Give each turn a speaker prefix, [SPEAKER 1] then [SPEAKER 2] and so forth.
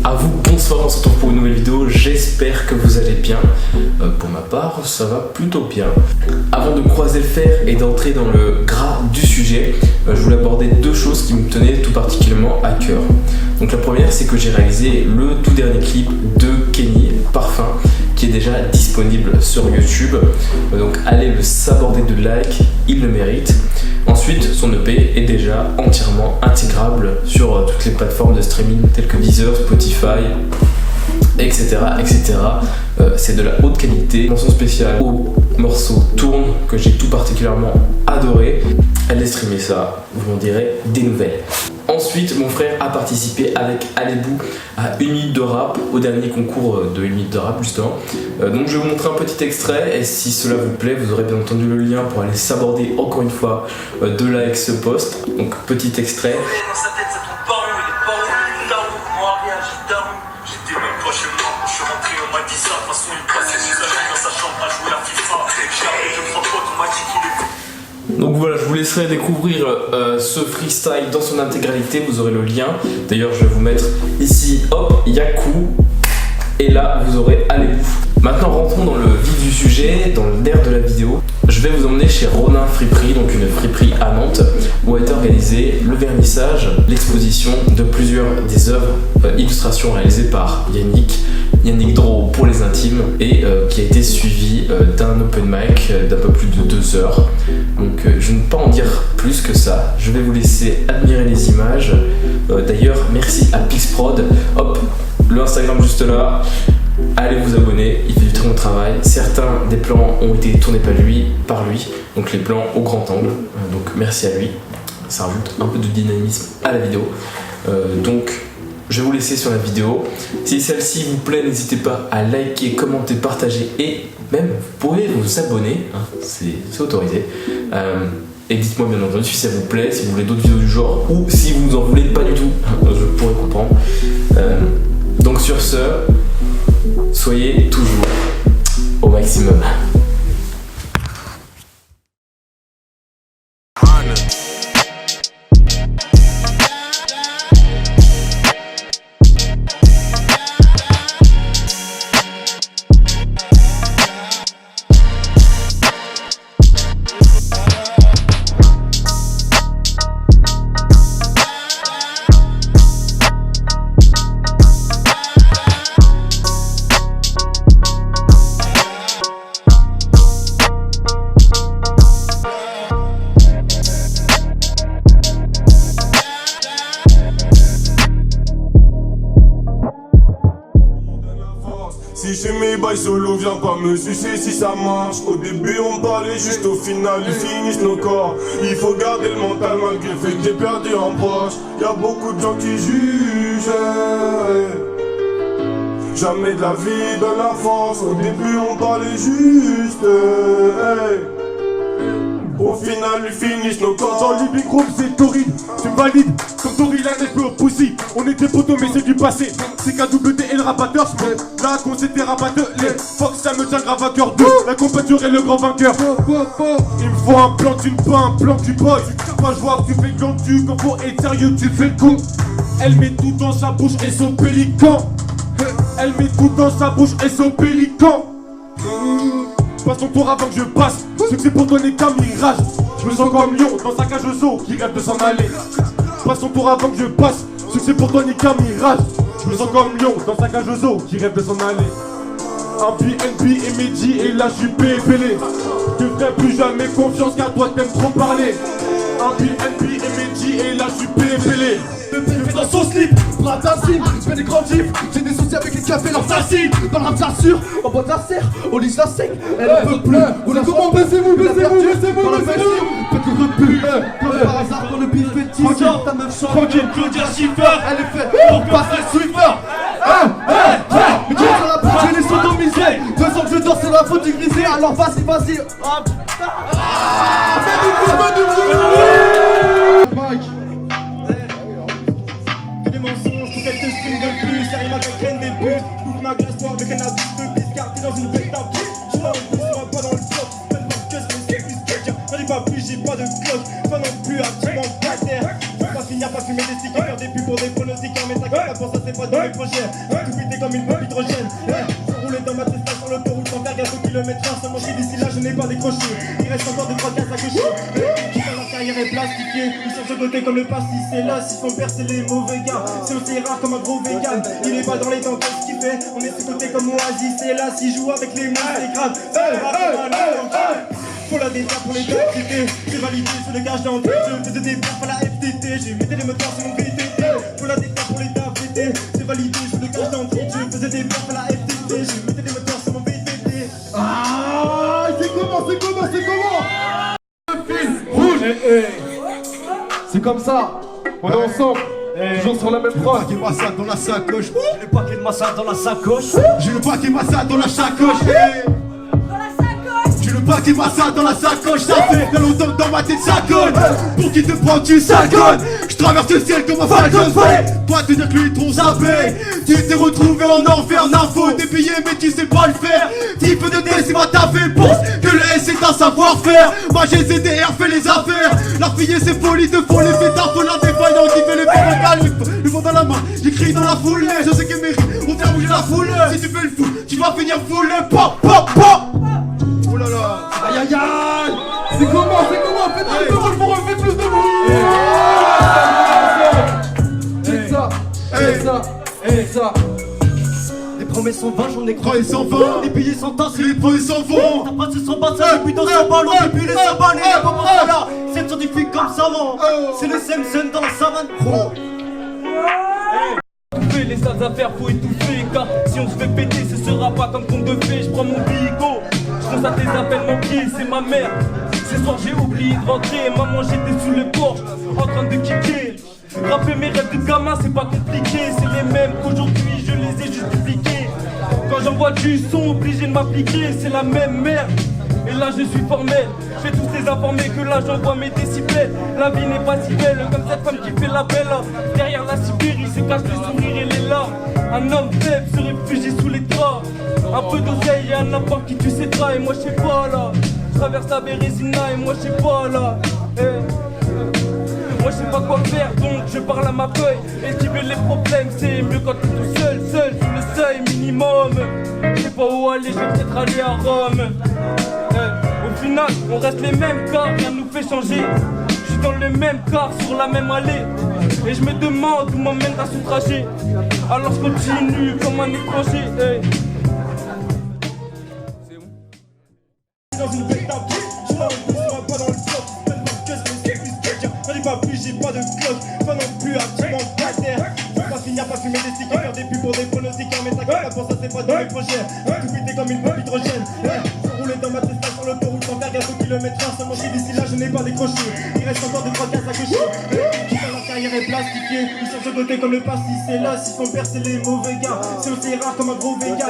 [SPEAKER 1] À vous, bonsoir, on se retrouve pour une nouvelle vidéo, j'espère que vous allez bien. Pour ma part, ça va plutôt bien. Avant de croiser le fer et d'entrer dans le gras du sujet, je voulais aborder deux choses qui me tenaient tout particulièrement à cœur. Donc la première, c'est que j'ai réalisé le tout dernier clip de Kenny, Parfum, qui est déjà disponible sur YouTube. Donc allez le saborder de like, il le mérite. Ensuite, son EP est déjà entièrement intégrable sur toutes les plateformes de streaming telles que Deezer, Spotify, etc. etc. C'est de la haute qualité. Mention spéciale au morceau Tourne que j'ai tout particulièrement adoré. Allez streamer ça, vous m'en direz des nouvelles. Ensuite, mon frère a participé avec Alebou à 1 minute de rap, au dernier concours de 1 minute de rap justement. Donc je vais vous montrer un petit extrait et si cela vous plaît, vous aurez bien entendu le lien pour aller saborder encore une fois de like ce post. Donc petit extrait. Donc voilà, je vous laisserai découvrir ce freestyle dans son intégralité, vous aurez le lien. D'ailleurs, je vais vous mettre ici, hop, Yaku, et là, vous aurez Alebou. Maintenant, rentrons dans le vif du sujet, dans le nerf de la vidéo. Je vais vous emmener chez Ronin Friperie, donc une friperie à Nantes, où a été organisé le vernissage, l'exposition de plusieurs des œuvres illustrations réalisées par Yannick Dro pour les intimes, et qui a été suivi d'un open mic d'un peu plus de 2 heures. Donc je ne vais pas en dire plus que ça, je vais vous laisser admirer les images. D'ailleurs, merci à Pixprod, hop, le Instagram juste là. Allez vous abonner, il fait du très bon travail. Certains des plans ont été tournés par lui, donc les plans au grand angle. Donc merci à lui, ça rajoute un peu de dynamisme à la vidéo. Donc je vais vous laisser sur la vidéo. Si celle-ci vous plaît, n'hésitez pas à liker, commenter, partager et même vous pouvez vous abonner, hein, c'est autorisé. Et dites-moi bien entendu si ça vous plaît, si vous voulez d'autres vidéos du genre ou si vous en voulez pas du tout, je pourrais comprendre. Donc sur ce, soyez toujours au maximum.
[SPEAKER 2] Si je fais mes bails solo, viens pas me sucer si ça marche. Au début on parlait juste, au final ils finissent nos corps. Il faut garder le mental malgré le fait que j'ai perdu un proche. Y'a beaucoup de gens qui jugent. Jamais de la vie de la force. Au début on parlait juste. Au final ils finissent nos corps.
[SPEAKER 3] Dans le living room c'est torride, tu me valides. Comme Tori Lanez peu pussy. On était potos mais c'est du passé. C'est KWD et le rabatteur spray. Là qu'on s'était rabatteur. Les Fox ça me tient grave à cœur. La compétition est le grand vainqueur. Il me faut un plan, tu ne pas un plan du boy. Moi je vois que tu fais glandu. Quand faut être sérieux tu fais le con. Elle met tout dans sa bouche et son pélican. Elle met tout dans sa bouche et son pélican. Passe ton tour avant que je passe. Succès pour donner qu'un mirage. Je me sens comme lion dans sa cage aux os qui rêve de s'en aller. Passe ton tour avant que je passe. Succès pour donner qu'un mirage. Je me sens comme lion dans sa cage aux os qui rêve de s'en aller. Un BNB et Mehdi et là je suis pépélé. Je ferai plus jamais confiance car toi t'aimes trop parler. Un BNB et Mehdi et là je suis pépélé. Fais dans son slip, bras d'incime, je fais des grands gifs. J'ai des soucis avec les cafés, leurs assis. Dans le rap j'assure, on boit de la serre, on lisse la saigne. Elle en peut plus, on la comment baissez-vous, baissez-vous. Dans la fessier, faites le rebut. Comme par hasard quand le bif fait teaser. Ta meuf chante, tranquille, Claudia Schiffer. Elle est faite pour passer le Swiffer. Mais tu vas la bouche, j'ai les sodomisés. 2 ans que je dors, c'est la faute du grisé. Alors vas-y, vas-y.
[SPEAKER 4] Des mensonges, tout quelques streams de plus. Ça rime avec Ken des bus. Ouvre ma glace noire avec un habit de bis. Car t'es dans une bête d'habit. Je vois en plus, moi pas dans le bloc. Fais le que je me sais plus que dire. N'en dis pas plus, j'ai pas de cloche. Toi non plus, actuellement pas terre. Je veux pas finir par fumer des sticks et faire des pubs pour des pronostics. Mais t'inquiète pas pour ça, c'est pas pas dans mes projets. Tout péter comme une bombe hydrogène. Je roulais dans ma Tesla sur l'autoroute sans faire gaffe au kilomètre 1. Seulement d'ici là je n'ai pas décroché. Il reste encore 2-3 cases à gaucher. Leur carrière est plastifiée. Ils cherchent de côté comme le pastis. C'est là si son père c'est les mauvais gars. C'est aussi rare comme un gros vegan. Il est pas dans les dents, qu'est-ce qu'il fait? On est de côté comme Oasis. C'est là s'il joue avec les mots c'est grave. Faut la déta pour les quantités. C'est validé sur le gage d'entrée. Je faisais des perfs à la FTT. J'ai mis les moteurs sur mon VTT. Faut la déta pour les TAPT. C'est validé sur le gage d'entrée. Je faisais des perfs à la FTT. J'ai mis les moteurs sur mon VTT.
[SPEAKER 3] Ah, c'est comment? Rouge. C'est comme ça. On est ensemble. Toujours sur la même phrase.
[SPEAKER 2] J'ai le paquet Massa dans la sacoche.
[SPEAKER 5] J'ai le paquet de massa dans la sacoche.
[SPEAKER 2] J'ai le paquet Massa dans la sacoche. J'ai le paquet Massa dans la sacoche. Ça fait bien longtemps que dans ma tête ça colle. Pour qui te prends tu sacones. Je traverse le ciel comme un falcon. Toi te dire que lui trop zappé. Tu t'es retrouvé en enfer. N'info t'es payé mais tu sais pas le faire. Type de test il va taper. Pense que le S est un savoir-faire. Moi j'ai ZDR fait les affaires. Leur fille c'est folie te font les fêtards. Faut la défaillante qui fait les pédales. Le vent dans la main, j'écris dans la foule. Je sais que mes rimes vont faire bouger la foule. Si tu fais le fou, tu vas finir full. Pop pop pop. Oh là là.
[SPEAKER 3] Aïe aïe aïe. C'est comment? Faites plus de bruit, faites plus de bruit. C'est ça.
[SPEAKER 5] Les promesses sont vains, j'en ai
[SPEAKER 2] Croix
[SPEAKER 5] cru.
[SPEAKER 2] et 120.
[SPEAKER 5] Les billets sont tassés,
[SPEAKER 2] Les points s'en vont.
[SPEAKER 5] ta passe sont passés, les putains s'en ballent, on depuis les savanes, et comment ça là? C'est scientifique comme savant. C'est le Simpson dans la savane.
[SPEAKER 6] Étouffer les sales affaires, faut étouffer. Car si on se fait péter, ce sera pas comme conte de fées. Je prends mon bigot, je pense à tes appels manqués, c'est ma mère. Ce soir j'ai oublié de rentrer, maman j'étais sous le porche, en train de kicker. Rapper mes rêves de gamin c'est pas compliqué, c'est les mêmes qu'aujourd'hui je les ai juste dupliqués. Quand j'envoie du son, obligé de m'appliquer, c'est la même merde. Et là je suis formel, je vais tous les informer que là j'envoie mes décibels. La vie n'est pas si belle comme cette femme qui fait la belle. Derrière la Sibérie se cache le sourire et les larmes. Un homme faible se réfugie sous les draps. Un peu d'oseille et un apport qui tue ses draps. Et moi je sais pas là, je traverse la Bérésina et moi je sais pas là. Moi je sais pas quoi faire donc je parle à ma feuille. Esquiver les problèmes c'est mieux quand t'es tout seul sous le seuil minimum. Je sais pas où aller, je vais peut-être aller à Rome. Au final on reste les mêmes car rien nous fait changer. Je suis dans le même car sur la même allée. Et je me demande où m'emmènera ce trajet. Alors je continue comme un étranger.
[SPEAKER 4] Dans une bête à pied, je m'en pousse pas dans le bloc. Même pas que c'est plus quelqu'un. J'en ai pas plus, j'ai pas de cloque. Pas non plus absolument pas terre. Je veux pas finir par fumer des sticks et faire des pubs pour des pronostics. Mais t'inquiète pas pour ça, c'est pas dans mes projets. Tout péter comme une bombe hydrogène. Je roulais dans ma Tesla sur l'autoroute sans faire gaffe au kilomètre 1. Seulement d'ici là, je n'ai pas décroché. Il reste encore 2-3 cases à gaucher. Leur carrière est plastifiée. Ils cherchent de côté comme le pastis. C'est là si son père c'est les mauvais gars. C'est aussi rare comme un gros vegan.